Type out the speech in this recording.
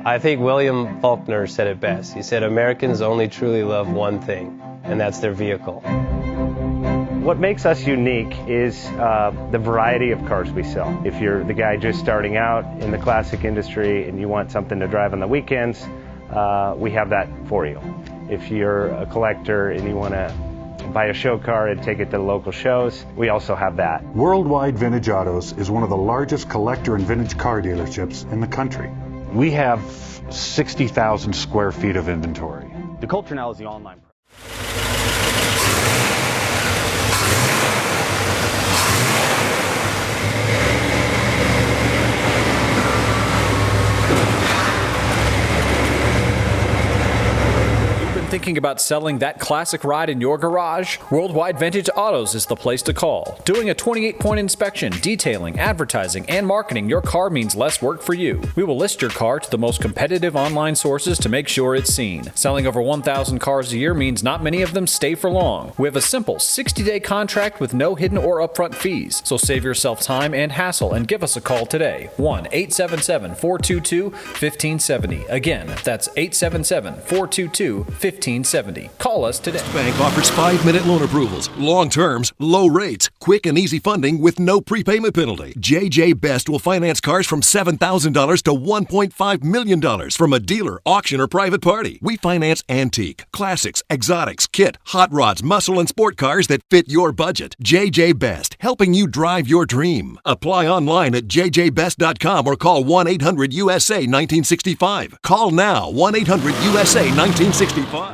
I think William Faulkner said it best. He said, Americans only truly love one thing, and that's their vehicle. What makes us unique is the variety of cars we sell. If you're the guy just starting out in the classic industry and you want something to drive on the weekends, we have that for you. If you're a collector and you want to buy a show car and take it to the local shows, we also have that. Worldwide Vintage Autos is one of the largest collector and vintage car dealerships in the country. We have 60,000 square feet of inventory. The culture now is the online. Thinking about selling that classic ride in your garage? Worldwide Vintage Autos is the place to call. Doing a 28-point inspection, detailing, advertising, and marketing your car means less work for you. We will list your car to the most competitive online sources to make sure it's seen. Selling over 1,000 cars a year means not many of them stay for long. We have a simple 60-day contract with no hidden or upfront fees. So save yourself time and hassle and give us a call today. 1-877-422-1570. Again, that's 877-422-1570. Call us today. Bank offers 5-minute loan approvals, long terms, low rates, quick and easy funding with no prepayment penalty. JJ Best will finance cars from $7,000 to $1.5 million from a dealer, auction, or private party. We finance antique, classics, exotics, kit, hot rods, muscle, and sport cars that fit your budget. JJ Best, helping you drive your dream. Apply online at jjbest.com or call 1-800-USA-1965. Call now, 1-800-USA-1965.